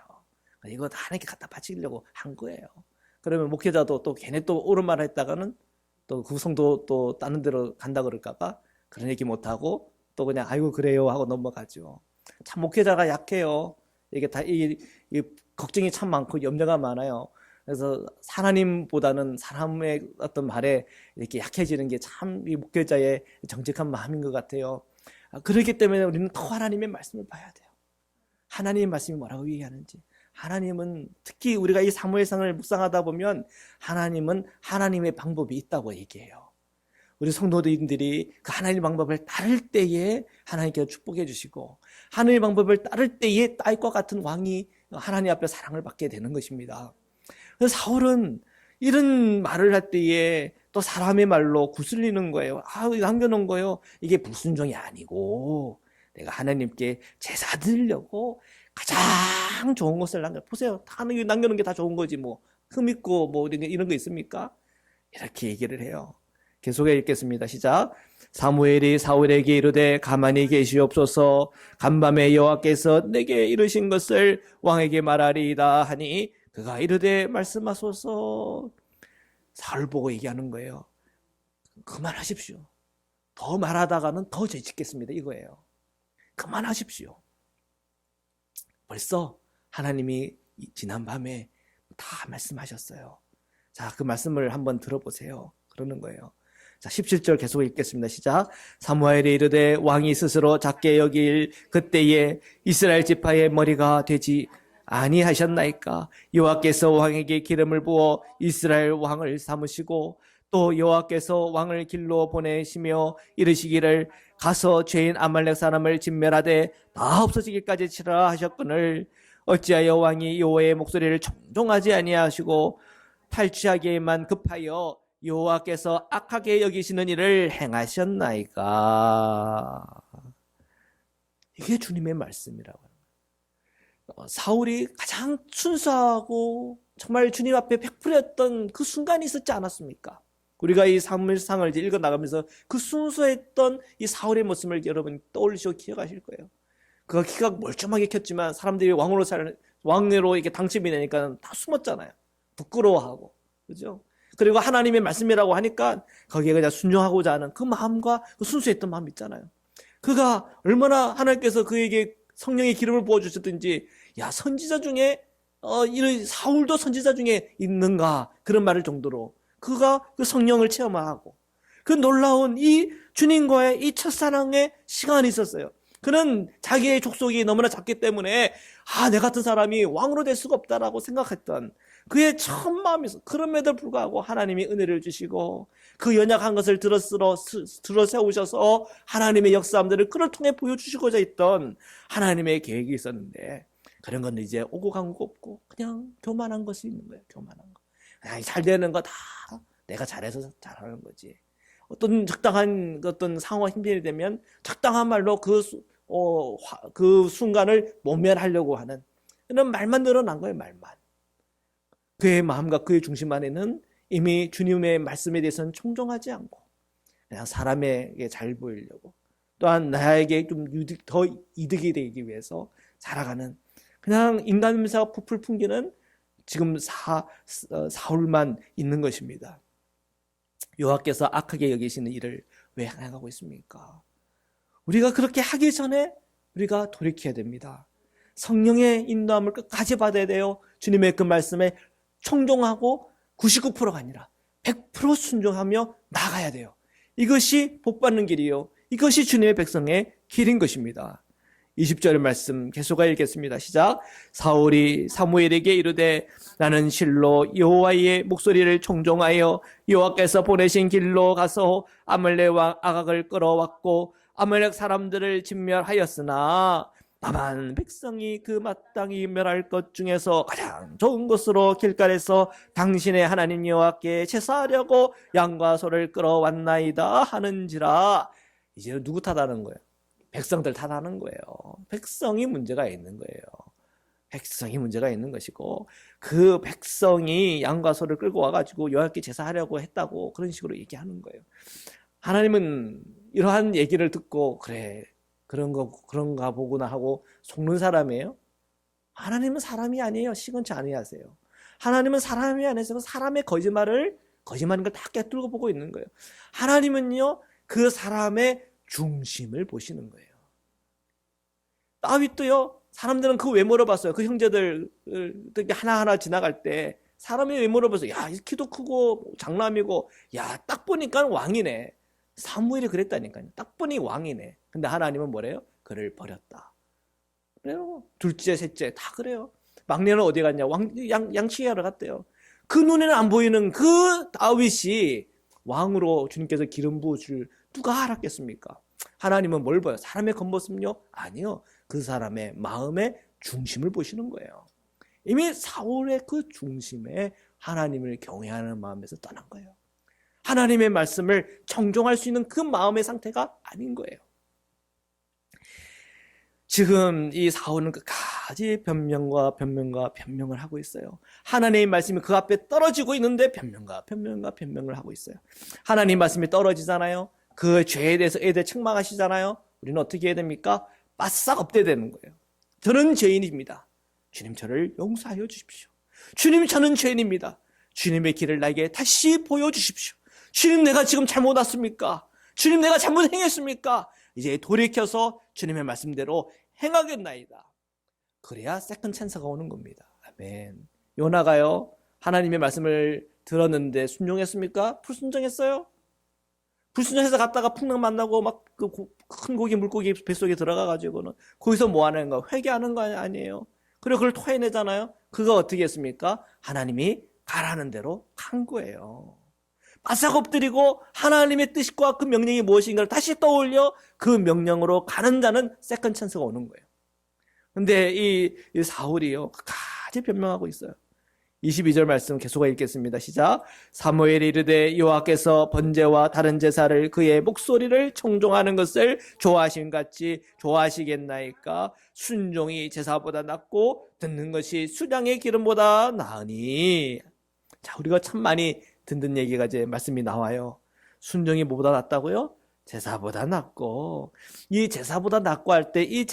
이거 다 하나님께 갖다 바치려고 한 거예요. 그러면 목회자도 또 걔네 또 옳은 말 했다가는 또 그 성도 또 다른 데로 간다 그럴까봐 그런 얘기 못하고 또 그냥 아이고 그래요 하고 넘어가죠. 참 목회자가 약해요. 이게 다 이 걱정이 참 많고 염려가 많아요. 그래서 하나님보다는 사람의 어떤 말에 이렇게 약해지는 게 참 이 목회자의 정직한 마음인 것 같아요. 그렇기 때문에 우리는 더 하나님의 말씀을 봐야 돼요. 하나님의 말씀이 뭐라고 얘기하는지. 하나님은 특히 우리가 이 사무엘상을 묵상하다 보면 하나님은 하나님의 방법이 있다고 얘기해요. 우리 성도들이 그 하나님의 방법을 따를 때에 하나님께서 축복해 주시고 하나님의 방법을 따를 때에 딸과 같은 왕이 하나님 앞에 사랑을 받게 되는 것입니다. 그래서 사울은 이런 말을 할 때에 또 사람의 말로 구슬리는 거예요. 남겨놓은 거예요. 이게 불순종이 아니고 내가 하나님께 제사 드리려고 가장 좋은 것을 보세요. 다 남겨놓은 게 다 좋은 거지 뭐 흠 있고 뭐 이런 거 있습니까? 이렇게 얘기를 해요. 계속해 읽겠습니다. 시작. 사무엘이 사울에게 이르되 가만히 계시옵소서. 간밤에 여호와께서 내게 이르신 것을 왕에게 말하리이다 하니 그가 이르되 말씀하소서. 사울 보고 얘기하는 거예요. 그만하십시오. 더 말하다가는 더 죄 짓겠습니다. 이거예요. 그만하십시오. 벌써 하나님이 지난 밤에 다 말씀하셨어요. 자, 그 말씀을 한번 들어보세요. 그러는 거예요. 자, 17절 계속 읽겠습니다. 시작. 사무엘이 이르되 왕이 스스로 작게 여길 그때에 이스라엘 지파의 머리가 되지 아니하셨나이까? 여호와께서 왕에게 기름을 부어 이스라엘 왕을 삼으시고 또 여호와께서 왕을 길로 보내시며 이르시기를 가서 죄인 아말렉 사람을 진멸하되 다 없어지기까지 치라 하셨거늘 어찌하여 왕이 여호와의 목소리를 청종하지 아니하시고 탈취하기에만 급하여 여호와께서 악하게 여기시는 일을 행하셨나이까? 이게 주님의 말씀이라고. 사울이 가장 순수하고 정말 주님 앞에 100%였던 그 순간이 있었지 않았습니까? 우리가 이 사무엘상을 읽어 나가면서 그 순수했던 이 사울의 모습을 여러분 떠올리시고 기억하실 거예요. 그가 키가 멀쩡하게 켰지만 사람들이 왕으로 이렇게 당첨이 되니까 다 숨었잖아요. 부끄러워하고, 그죠? 그리고 하나님의 말씀이라고 하니까 거기에 그냥 순종하고자 하는 그 마음과 그 순수했던 마음 있잖아요. 그가 얼마나 하나님께서 그에게 성령의 기름을 부어주셨든지, 야, 선지자 중에, 이런 사울도 선지자 중에 있는가? 그런 말을 정도로 그가 그 성령을 체험하고, 그 놀라운 이 주님과의 이 첫사랑의 시간이 있었어요. 그는 자기의 족속이 너무나 작기 때문에, 내 같은 사람이 왕으로 될 수가 없다라고 생각했던 그의 처음 마음이 있어. 그럼에도 불구하고 하나님이 은혜를 주시고, 그 연약한 것을 들어 세우셔서 하나님의 역사함들을 그를 통해 보여주시고자 했던 하나님의 계획이 있었는데, 그런 건 이제 오고 간 거 없고 그냥 교만한 것이 있는 거예요. 교만한 거. 그냥 잘 되는 거 다 내가 잘해서 잘하는 거지. 어떤 적당한 어떤 상황 힘들이 되면 적당한 말로 그 그 순간을 모면하려고 하는 이런 말만 늘어난 거예요. 말만. 그의 마음과 그의 중심 안에는 이미 주님의 말씀에 대해서는 청종하지 않고 그냥 사람에게 잘 보이려고, 또한 나에게 좀 더 이득이 되기 위해서 살아가는 그냥 인간미사가 풀풀 풍기는 지금 사울만 있는 것입니다. 여호와께서 악하게 여기시는 일을 왜 행하고 있습니까? 우리가 그렇게 하기 전에 우리가 돌이켜야 됩니다. 성령의 인도함을 끝까지 받아야 돼요. 주님의 그 말씀에 청종하고 99%가 아니라 100% 순종하며 나가야 돼요. 이것이 복받는 길이요, 이것이 주님의 백성의 길인 것입니다. 20절 말씀 계속해 읽겠습니다. 시작. 사울이 사무엘에게 이르되 나는 실로 여호와의 목소리를 청종하여 여호와께서 보내신 길로 가서 아말렉 왕 아각을 끌어왔고 아말렉 사람들을 진멸하였으나 다만 백성이 그 마땅히 멸할 것 중에서 가장 좋은 것으로 길갈에서 당신의 하나님 여호와께 제사하려고 양과 소를 끌어왔나이다 하는지라. 이제 누구 탓하는 거예요? 백성들 탓하는 거예요. 백성이 문제가 있는 거예요. 백성이 문제가 있는 것이고, 그 백성이 양과 소를 끌고 와가지고 여호와께 제사하려고 했다고 그런 식으로 얘기하는 거예요. 하나님은 이러한 얘기를 듣고 그래 그런가 보구나 하고 속는 사람이에요? 하나님은 사람이 아니에요. 시건치 아니하세요. 하나님은 사람이 아니어서 사람의 거짓말인 걸 다 꿰뚫고 보고 있는 거예요. 하나님은요, 그 사람의 중심을 보시는 거예요. 다윗도요, 사람들은 그 외모를 봤어요. 그 형제들 하나하나 지나갈 때 사람의 외모를 봐서 야, 키도 크고 장남이고, 야, 딱 보니까 왕이네. 사무엘이 그랬다니까요. 딱 보니 왕이네. 근데 하나님은 뭐래요? 그를 버렸다. 그래요. 둘째, 셋째 다 그래요. 막내는 어디 갔냐? 양치하러 갔대요. 그 눈에는 안 보이는 그 다윗이 왕으로 주님께서 기름 부으실 누가 알았겠습니까? 하나님은 뭘 봐요? 사람의 겉모습요? 아니요. 그 사람의 마음의 중심을 보시는 거예요. 이미 사울의 그 중심에 하나님을 경외하는 마음에서 떠난 거예요. 하나님의 말씀을 청종할 수 있는 그 마음의 상태가 아닌 거예요. 지금 이 사울은 끝까지 변명을 하고 있어요. 하나님의 말씀이 그 앞에 떨어지고 있는데 변명을 하고 있어요. 하나님 말씀이 떨어지잖아요. 그 죄에 대해서 책망하시잖아요. 우리는 어떻게 해야 됩니까? 바싹 엎대되는 거예요. 저는 죄인입니다. 주님, 저를 용서하여 주십시오. 주님, 저는 죄인입니다. 주님의 길을 나에게 다시 보여주십시오. 주님, 내가 지금 잘못 왔습니까? 주님, 내가 잘못 행했습니까? 이제 돌이켜서 주님의 말씀대로 행하겠나이다. 그래야 세컨 찬스가 오는 겁니다. 아멘. 요나가요, 하나님의 말씀을 들었는데 순종했습니까? 불순종했어요? 불순종해서 갔다가 풍랑 만나고 막 그 큰 고기 물고기 뱃속에 들어가가지고는 거기서 뭐 하는 거? 회개하는 거 아니에요? 그리고 그걸 토해내잖아요. 그거 어떻게 했습니까? 하나님이 가라는 대로 간 거예요. 바싹 엎드리고 하나님의 뜻과 그 명령이 무엇인가를 다시 떠올려 그 명령으로 가는 자는 세컨 찬스가 오는 거예요. 근데 이 사울이요, 끝까지 변명하고 있어요. 22절 말씀 계속 읽겠습니다. 시작. 사무엘이 이르되 여호와께서 번제와 다른 제사를 그의 목소리를 청종하는 것을 좋아하신 같이 좋아하시겠나이까? 순종이 제사보다 낫고 듣는 것이 수량의 기름보다 나으니. 자, 우리가 참 많이 듣는 얘기가 이제 말씀이 나와요. 순종이 뭐보다 낫다고요? 제사보다 낫고. 이 제사보다 낫고 할 때 이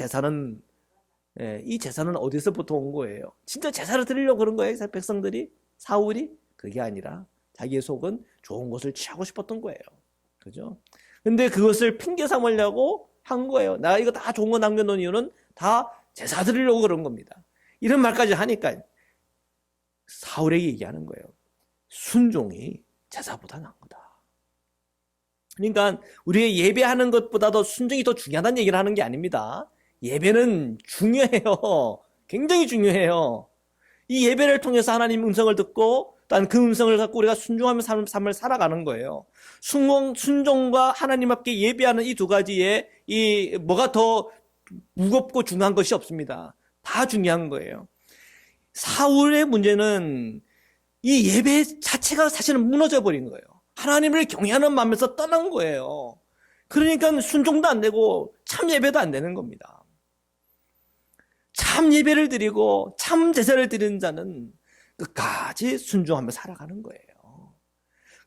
제사는 어디서부터 온 거예요? 진짜 제사를 드리려고 그런 거예요? 백성들이? 사울이? 그게 아니라 자기의 속은 좋은 것을 취하고 싶었던 거예요. 그죠? 근데 그것을 핑계 삼으려고 한 거예요. 나 이거 다 좋은 거 남겨놓은 이유는 다 제사 드리려고 그런 겁니다. 이런 말까지 하니까 사울에게 얘기하는 거예요. 순종이 제사보다 나은 거다. 그러니까 우리가 예배하는 것보다도 순종이 더 중요하다는 얘기를 하는 게 아닙니다. 예배는 중요해요. 굉장히 중요해요. 이 예배를 통해서 하나님 음성을 듣고 또 그 음성을 갖고 우리가 순종하며 삶을 살아가는 거예요. 순종과 하나님 앞에 예배하는 이 두 가지에 뭐가 더 무겁고 중요한 것이 없습니다. 다 중요한 거예요. 사울의 문제는 이 예배 자체가 사실은 무너져 버린 거예요. 하나님을 경외하는 마음에서 떠난 거예요. 그러니까 순종도 안 되고 참 예배도 안 되는 겁니다. 참 예배를 드리고 참 제사를 드리는 자는 끝까지 순종하며 살아가는 거예요.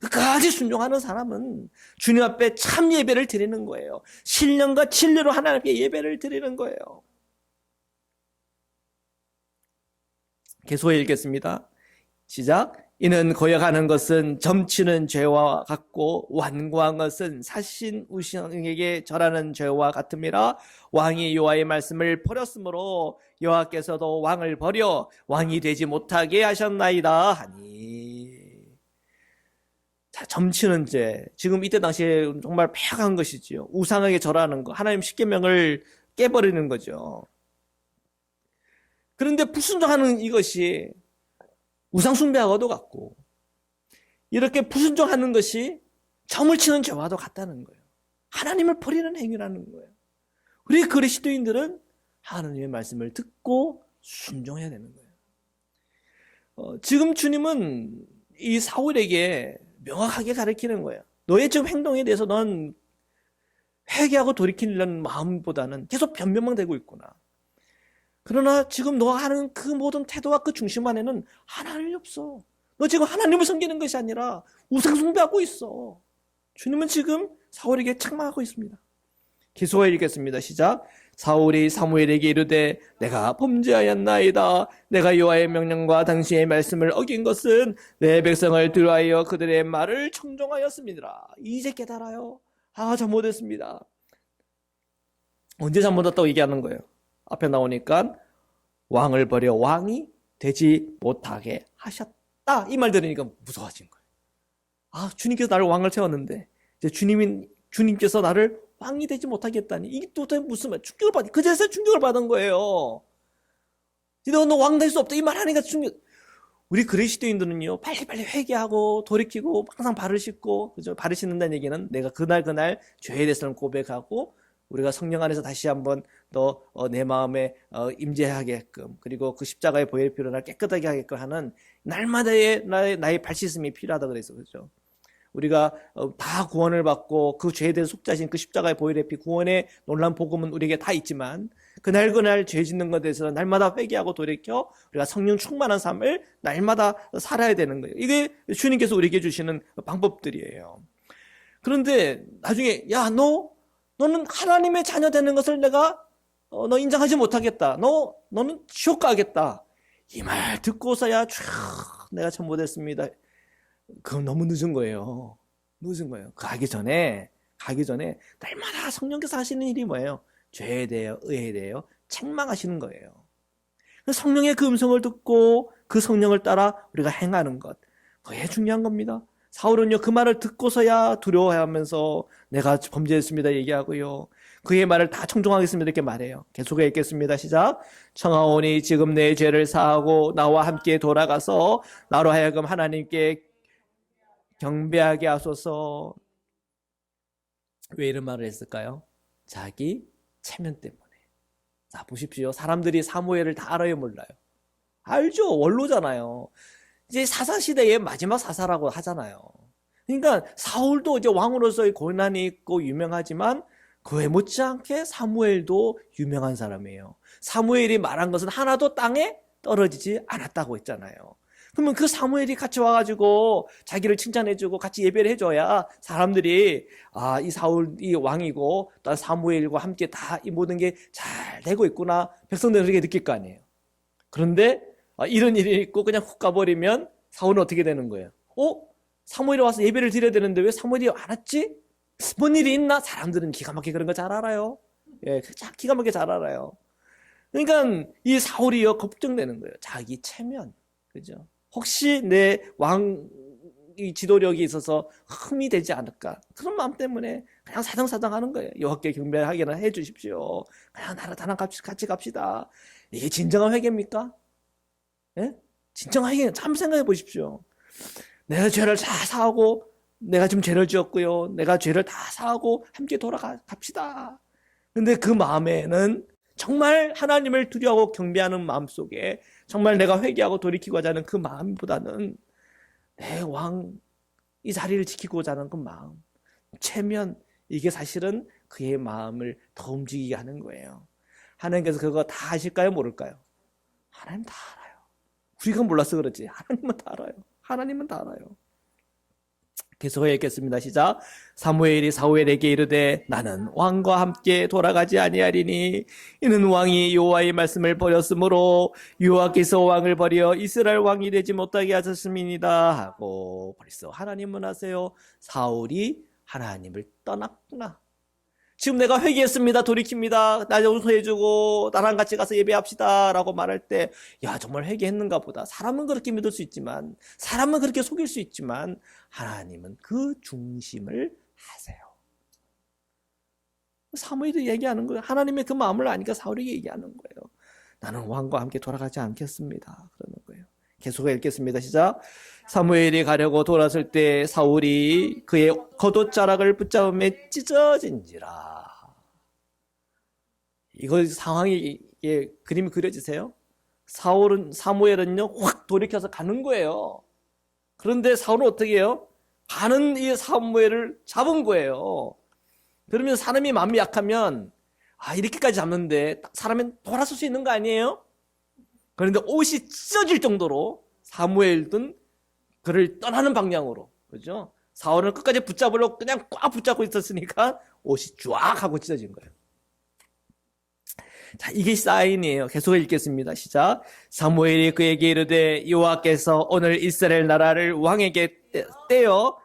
끝까지 순종하는 사람은 주님 앞에 참 예배를 드리는 거예요. 신령과 진리로 하나님께 예배를 드리는 거예요. 계속 읽겠습니다. 시작. 이는 거역하는 것은 점치는 죄와 같고 완고한 것은 사신 우상에게 절하는 죄와 같음이라. 왕이 여호와의 말씀을 버렸으므로 여호와께서도 왕을 버려 왕이 되지 못하게 하셨나이다 하니. 자, 점치는 죄. 지금 이때 당시에 정말 폐악한 것이지요. 우상에게 절하는 거. 하나님 십계명을 깨버리는 거죠. 그런데 불순종하는 이것이 우상 숭배하고도 같고, 이렇게 불순종하는 것이 점을 치는 죄와도 같다는 거예요. 하나님을 버리는 행위라는 거예요. 우리 그리스도인들은 하나님의 말씀을 듣고 순종해야 되는 거예요. 지금 주님은 이 사울에게 명확하게 가르치는 거예요. 너의 지금 행동에 대해서 넌 회개하고 돌이키려는 마음보다는 계속 변명만 되고 있구나. 그러나 지금 너가 하는 그 모든 태도와 그 중심 안에는 하나님이 없어. 너 지금 하나님을 섬기는 것이 아니라 우상 숭배하고 있어. 주님은 지금 사울에게 책망하고 있습니다. 계속해 읽겠습니다. 시작. 사울이 사무엘에게 이르되 내가 범죄하였나이다. 내가 여호와의 명령과 당신의 말씀을 어긴 것은 내 백성을 두려워하여 그들의 말을 청종하였습니다. 이제 깨달아요. 잘못했습니다. 언제 잘못했다고 얘기하는 거예요? 앞에 나오니까 왕을 버려 왕이 되지 못하게 하셨다. 이 말 들으니까 무서워진 거예요. 주님께서 나를 왕을 세웠는데 이제 주님께서 나를 왕이 되지 못하게 했다니. 이게 도대체 무슨 말? 충격을 받, 그제서 충격을 받은 거예요. 너 왕 될 수 없다. 이 말 하니까 충격. 우리 그리스도인들은요, 빨리빨리 회개하고 돌이키고 항상 발을 씻고, 그죠? 발을 씻는다는 얘기는 내가 그날 죄에 대해서는 고백하고 우리가 성령 안에서 다시 한번 더 내 마음에 임재하게끔, 그리고 그 십자가의 보혈 피로 날 깨끗하게 하게끔 하는 날마다의 나의 발씻음이 필요하다 그래서 그죠? 우리가 다 구원을 받고 그 죄에 대해서 속죄하신 그 십자가의 보혈의 피, 구원의 놀라운 복음은 우리에게 다 있지만 그날 죄 짓는 것에 대해서 날마다 회개하고 돌이켜 우리가 성령 충만한 삶을 날마다 살아야 되는 거예요. 이게 주님께서 우리에게 주시는 방법들이에요. 그런데 나중에 너는 하나님의 자녀 되는 것을 너 인정하지 못하겠다. 너는 지옥 가겠다. 이 말 듣고서야 내가 잘못했습니다. 그건 너무 늦은 거예요. 가기 전에 날마다 성령께서 하시는 일이 뭐예요? 죄에 대하여, 의에 대하여 책망하시는 거예요. 성령의 그 음성을 듣고 그 성령을 따라 우리가 행하는 것, 그게 중요한 겁니다. 사울은요, 그 말을 듣고서야 두려워하면서 내가 범죄했습니다 얘기하고요, 그의 말을 다 청종하겠습니다 이렇게 말해요. 계속해 읽겠습니다. 시작. 청하오니 지금 내 죄를 사하고 나와 함께 돌아가서 나로 하여금 하나님께 경배하게 하소서. 왜 이런 말을 했을까요? 자기 체면 때문에. 자, 보십시오. 사람들이 사무엘을 다 알아요, 몰라요? 알죠. 원로잖아요. 이제 사사시대의 마지막 사사라고 하잖아요. 그러니까 사울도 이제 왕으로서의 고난이 있고 유명하지만 그에 못지않게 사무엘도 유명한 사람이에요. 사무엘이 말한 것은 하나도 땅에 떨어지지 않았다고 했잖아요. 그러면 그 사무엘이 같이 와가지고 자기를 칭찬해주고 같이 예배를 해줘야 사람들이 이 사울 이 왕이고 또 사무엘과 함께 다 이 모든 게 잘 되고 있구나, 백성들은 그렇게 느낄 거 아니에요. 그런데 이런 일이 있고 그냥 훅 가버리면 사울은 어떻게 되는 거예요? 사무엘이 와서 예배를 드려야 되는데 왜 사무엘이 안 왔지? 뭔 일이 있나? 사람들은 기가 막히게 그런 거 잘 알아요. 예, 기가 막히게 잘 알아요. 그러니까 이 사울이요, 걱정되는 거예요. 자기 체면, 그죠? 혹시 내 왕의 지도력이 있어서 흠이 되지 않을까? 그런 마음 때문에 그냥 사정사정 하는 거예요. 여호와께 경배하게나 해주십시오. 그냥 나랑 같이 갑시다. 이게 진정한 회개입니까? 예? 진정한 회개, 참 생각해 보십시오. 내가 죄를 다 사하고, 내가 지금 죄를 지었고요, 내가 죄를 다 사하고 함께 돌아갑시다. 근데 그 마음에는 정말 하나님을 두려워하고 경배하는 마음 속에 정말 내가 회개하고 돌이키고자 하는 그 마음보다는 내 왕 이 자리를 지키고자 하는 그 마음, 체면, 이게 사실은 그의 마음을 더 움직이게 하는 거예요. 하나님께서 그거 다 아실까요? 모를까요? 하나님 다 알아요. 우리가 몰라서 그렇지 하나님은 다 알아요. 하나님은 다 알아요. 계속 읽겠습니다. 시작. 사무엘이 사울에게 이르되 나는 왕과 함께 돌아가지 아니하리니 이는 왕이 여호와의 말씀을 버렸으므로 여호와께서 왕을 버려 이스라엘 왕이 되지 못하게 하셨음이니이다 하고 벌써 하나님은 아세요. 사울이 하나님을 떠났구나. 지금 내가 회개했습니다. 돌이킵니다. 나 용서해주고 나랑 같이 가서 예배합시다 라고 말할 때 야 정말 회개했는가 보다. 사람은 그렇게 믿을 수 있지만 사람은 그렇게 속일 수 있지만 하나님은 그 중심을 아세요. 사무엘이 얘기하는 거예요. 하나님의 그 마음을 아니까 사울이 얘기하는 거예요. 나는 왕과 함께 돌아가지 않겠습니다. 그러는 거예요. 계속 읽겠습니다. 시작. 사무엘이 가려고 돌아설 때 사울이 그의 겉옷자락을 붙잡음에 찢어진지라. 이거 상황이 그림이 그려지세요? 사무엘은요 확 돌이켜서 가는 거예요. 그런데 사울은 어떻게 해요? 가는 이 사무엘을 잡은 거예요. 그러면 사람이 마음이 약하면 이렇게까지 잡는데 사람은 돌아설 수 있는 거 아니에요? 그런데 옷이 찢어질 정도로 사무엘은 그를 떠나는 방향으로, 그죠? 사울은 끝까지 붙잡으려고 그냥 꽉 붙잡고 있었으니까 옷이 쫙 하고 찢어진 거예요. 자, 이게 사인이에요. 계속 읽겠습니다. 시작. 사무엘이 그에게 이르되 여호와께서 오늘 이스라엘 나라를 왕에게 떼어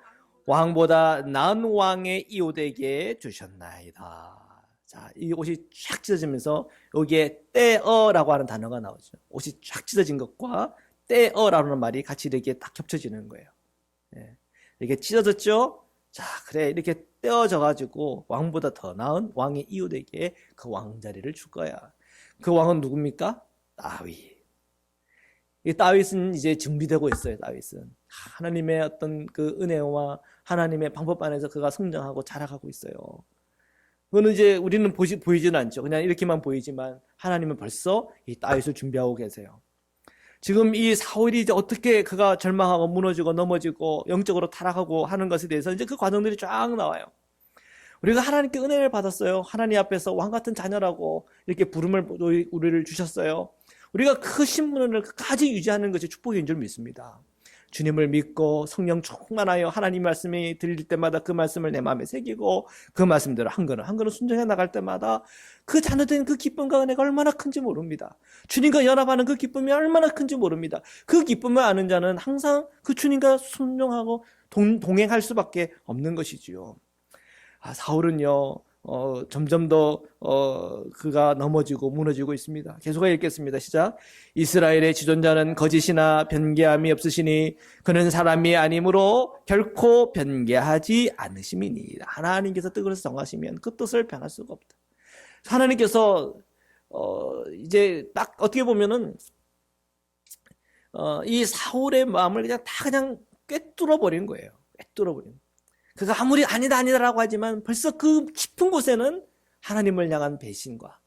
왕보다 나은 왕의 이웃에게 주셨나이다. 자, 이 옷이 쫙 찢어지면서 여기에 떼어라고 하는 단어가 나오죠. 옷이 쫙 찢어진 것과 떼어라는 말이 같이 이렇게 딱 겹쳐지는 거예요. 예. 이렇게 찢어졌죠? 자, 그래 이렇게 떼어져가지고 왕보다 더 나은 왕의 이웃에게 그 왕자리를 줄 거야. 그 왕은 누굽니까? 다윗. 이 다윗은 이제 준비되고 있어요. 다윗은 하나님의 어떤 그 은혜와 하나님의 방법 안에서 그가 성장하고 자라가고 있어요. 그거는 이제 우리는 보이지는 않죠. 그냥 이렇게만 보이지만 하나님은 벌써 이 다윗을 준비하고 계세요. 지금 이 사울이 이제 어떻게 그가 절망하고 무너지고 넘어지고 영적으로 타락하고 하는 것에 대해서 이제 그 과정들이 쫙 나와요. 우리가 하나님께 은혜를 받았어요. 하나님 앞에서 왕 같은 자녀라고 이렇게 부름을 우리를 주셨어요. 우리가 그 신분을 끝까지 유지하는 것이 축복인 줄 믿습니다. 주님을 믿고 성령 충만하여 하나님 말씀이 들릴 때마다 그 말씀을 내 마음에 새기고 그 말씀대로 한 걸음 순종해 나갈 때마다 그 자녀된 그 기쁨과 은혜가 얼마나 큰지 모릅니다. 주님과 연합하는 그 기쁨이 얼마나 큰지 모릅니다. 그 기쁨을 아는 자는 항상 그 주님과 순종하고 동행할 수밖에 없는 것이지요. 사울은요 점점 더 그가 넘어지고 무너지고 있습니다. 계속 읽겠습니다. 시작. 이스라엘의 지존자는 거짓이나 변개함이 없으시니 그는 사람이 아니므로 결코 변개하지 않으심이니. 하나님께서 뜻을 정하시면 그 뜻을 변할 수가 없다. 하나님께서 이제 딱 어떻게 보면은 이 사울의 마음을 그냥 꿰뚫어 버린 거예요. 꿰뚫어 버린. 그가 아무리 아니다라고 하지만 벌써 그 깊은 곳에는 하나님을 향한 배신과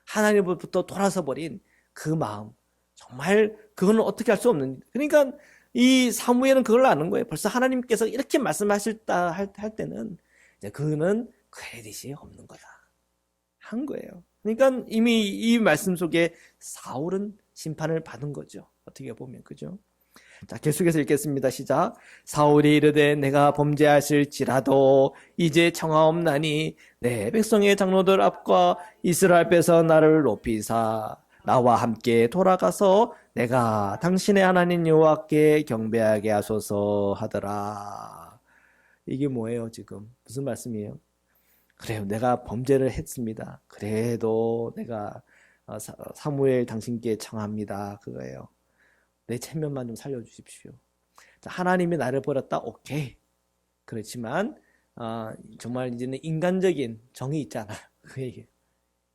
하나님으로부터 돌아서 버린 그 마음, 정말 그거는 어떻게 할 수 없는. 그러니까 이 사무엘은 그걸 아는 거예요. 벌써 하나님께서 이렇게 말씀하셨다 할 때는 이제 그는 크레딧이 없는 거다 한 거예요. 그러니까 이미 이 말씀 속에 사울은 심판을 받은 거죠. 어떻게 보면, 그죠? 자, 계속해서 읽겠습니다. 시작. 사울이 이르되 내가 범죄하실지라도 이제 청하옵나니 내 백성의 장로들 앞과 이스라엘 앞에서 나를 높이사 나와 함께 돌아가서 내가 당신의 하나님 여호와께 경배하게 하소서 하더라. 이게 뭐예요 지금? 무슨 말씀이에요? 그래요, 내가 범죄를 했습니다. 그래도 내가 사무엘 당신께 청합니다. 그거예요. 내 체면만 좀 살려주십시오. 하나님이 나를 버렸다? 오케이. 그렇지만 정말 이제는 인간적인 정이 있잖아요. 그 얘기.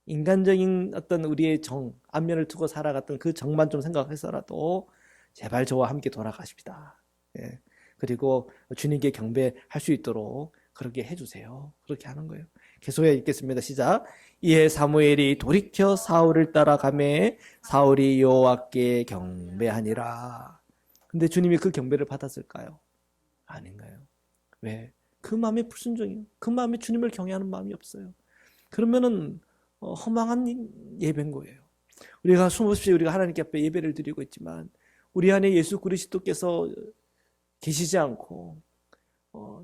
인간적인 어떤 우리의 정, 안면을 두고 살아갔던 그 정만 좀 생각해서라도 제발 저와 함께 돌아가십시다. 예. 그리고 주님께 경배할 수 있도록 그렇게 해주세요. 그렇게 하는 거예요. 계속 읽겠습니다. 시작. 이에 사무엘이 돌이켜 사울을 따라가매 사울이 여호와께 경배하니라. 근데 주님이 그 경배를 받았을까요? 아닌가요? 왜? 그 마음에 불순종이요. 그 마음에 주님을 경외하는 마음이 없어요. 그러면은 허망한 예배인 거예요. 우리가 숨없이 우리가 하나님께 앞에 예배를 드리고 있지만 우리 안에 예수 그리스도께서 계시지 않고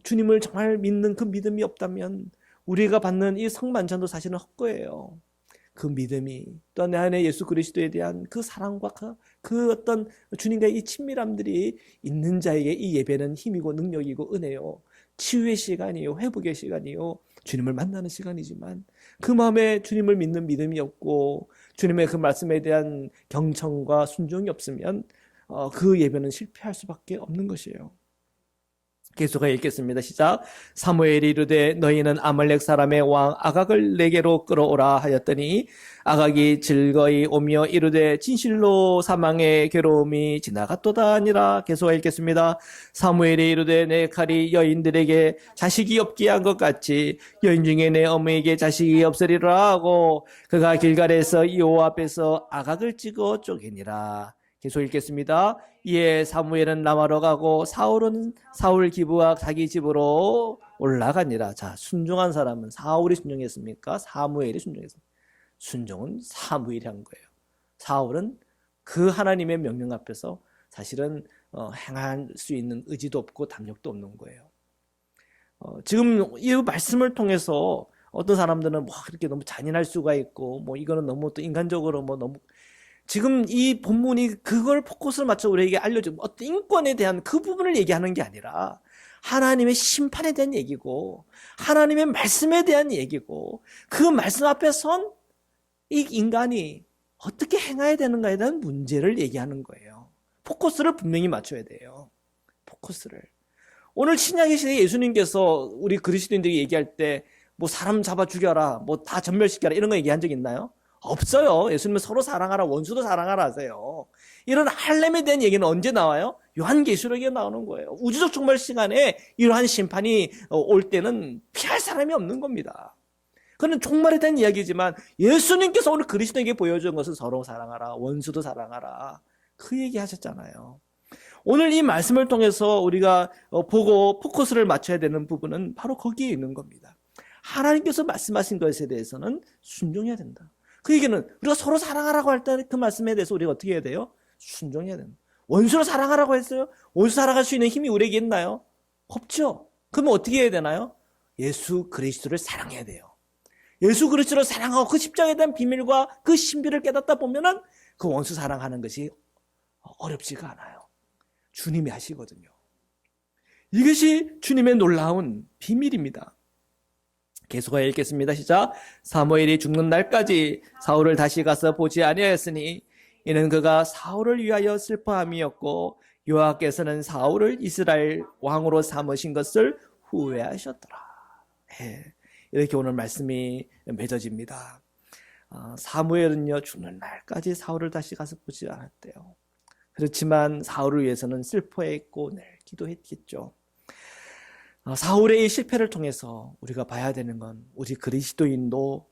주님을 정말 믿는 그 믿음이 없다면 우리가 받는 이 성만찬도 사실은 헛거예요. 그 믿음이 또 내 안에 예수 그리스도에 대한 그 사랑과 그 어떤 주님과의 이 친밀함들이 있는 자에게 이 예배는 힘이고 능력이고 은혜요. 치유의 시간이요. 회복의 시간이요. 주님을 만나는 시간이지만 그 마음에 주님을 믿는 믿음이 없고 주님의 그 말씀에 대한 경청과 순종이 없으면 그 예배는 실패할 수밖에 없는 것이에요. 계속해 읽겠습니다. 시작. 사무엘이 이르되 너희는 아말렉 사람의 왕 아각을 내게로 끌어오라 하였더니 아각이 즐거이 오며 이르되 진실로 사망의 괴로움이 지나갔도다 하니라. 계속해 읽겠습니다. 사무엘이 이르되 내 칼이 여인들에게 자식이 없게 한 것 같이 여인 중에 내 어머니에게 자식이 없으리라 하고 그가 길갈에서 여호와 앞에서 아각을 찍어 쪼개니라. 계속 읽겠습니다. 이에 사무엘은 라마로 가고 사울은 사울 기브와 자기 집으로 올라가니라. 자, 순종한 사람은 사울이 순종했습니까? 사무엘이 순종했습니까? 순종은 사무엘이 한 거예요. 사울은 그 하나님의 명령 앞에서 사실은 행할 수 있는 의지도 없고 담력도 없는 거예요. 지금 이 말씀을 통해서 어떤 사람들은 뭐 그렇게 너무 잔인할 수가 있고 뭐 이거는 너무 또 인간적으로 뭐 너무 지금 이 본문이 그걸 포커스를 맞춰 우리에게 알려주고 어떤 인권에 대한 그 부분을 얘기하는 게 아니라 하나님의 심판에 대한 얘기고 하나님의 말씀에 대한 얘기고 그 말씀 앞에 선 이 인간이 어떻게 행해야 되는가에 대한 문제를 얘기하는 거예요. 포커스를 분명히 맞춰야 돼요. 포커스를. 오늘 신약의 시대에 예수님께서 우리 그리스도인들에게 얘기할 때 뭐 사람 잡아 죽여라, 뭐 다 전멸시켜라 이런 거 얘기한 적 있나요? 없어요. 예수님은 서로 사랑하라, 원수도 사랑하라 하세요. 이런 할렘에 대한 얘기는 언제 나와요? 요한계시록에 나오는 거예요. 우주적 종말 시간에 이러한 심판이 올 때는 피할 사람이 없는 겁니다. 그건 종말에 대한 이야기지만 예수님께서 오늘 그리스도에게 보여준 것은 서로 사랑하라, 원수도 사랑하라 그 얘기 하셨잖아요. 오늘 이 말씀을 통해서 우리가 보고 포커스를 맞춰야 되는 부분은 바로 거기에 있는 겁니다. 하나님께서 말씀하신 것에 대해서는 순종해야 된다. 그 얘기는 우리가 서로 사랑하라고 할 때 그 말씀에 대해서 우리가 어떻게 해야 돼요? 순종해야 됩니다. 원수를 사랑하라고 했어요? 원수 사랑할 수 있는 힘이 우리에게 있나요? 없죠. 그러면 어떻게 해야 되나요? 예수 그리스도를 사랑해야 돼요. 예수 그리스도를 사랑하고 그 십자가에 대한 비밀과 그 신비를 깨닫다 보면은 그 원수 사랑하는 것이 어렵지가 않아요. 주님이 하시거든요. 이것이 주님의 놀라운 비밀입니다. 계속하여 읽겠습니다. 시작. 사무엘이 죽는 날까지 사울을 다시 가서 보지 아니하였으니 이는 그가 사울을 위하여 슬퍼함이었고 여호와께서는 사울을 이스라엘 왕으로 삼으신 것을 후회하셨더라. 네, 이렇게 오늘 말씀이 맺어집니다. 사무엘은요 죽는 날까지 사울을 다시 가서 보지 않았대요. 그렇지만 사울을 위해서는 슬퍼했고 늘 기도했겠죠. 사울의 이 실패를 통해서 우리가 봐야 되는 건 우리 그리스도인도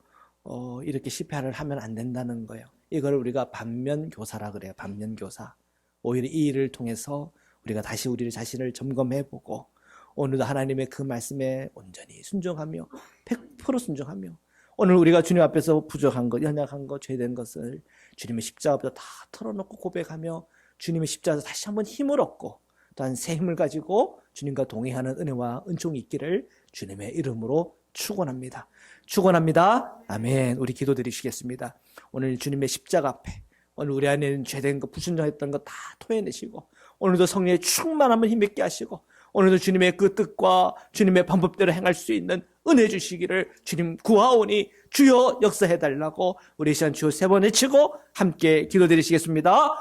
이렇게 실패를 하면 안 된다는 거예요. 이걸 우리가 반면교사라 그래요. 반면교사. 오히려 이 일을 통해서 우리가 다시 우리 자신을 점검해보고 오늘도 하나님의 그 말씀에 온전히 순종하며 100% 순종하며 오늘 우리가 주님 앞에서 부족한 것, 연약한 것, 죄된 것을 주님의 십자가 앞에서 다 털어놓고 고백하며 주님의 십자가에서 다시 한번 힘을 얻고 또한 새 힘을 가지고 주님과 동행하는 은혜와 은총이 있기를 주님의 이름으로 축원합니다. 축원합니다. 아멘. 우리 기도드리시겠습니다. 오늘 주님의 십자가 앞에 오늘 우리 안에는 죄된 것, 불순종했던 것 다 토해내시고 오늘도 성령의 충만함을 힘있게 하시고 오늘도 주님의 그 뜻과 주님의 방법대로 행할 수 있는 은혜 주시기를 주님 구하오니 주여 역사해달라고 우리 시간 주여 3번 외치고 함께 기도드리시겠습니다.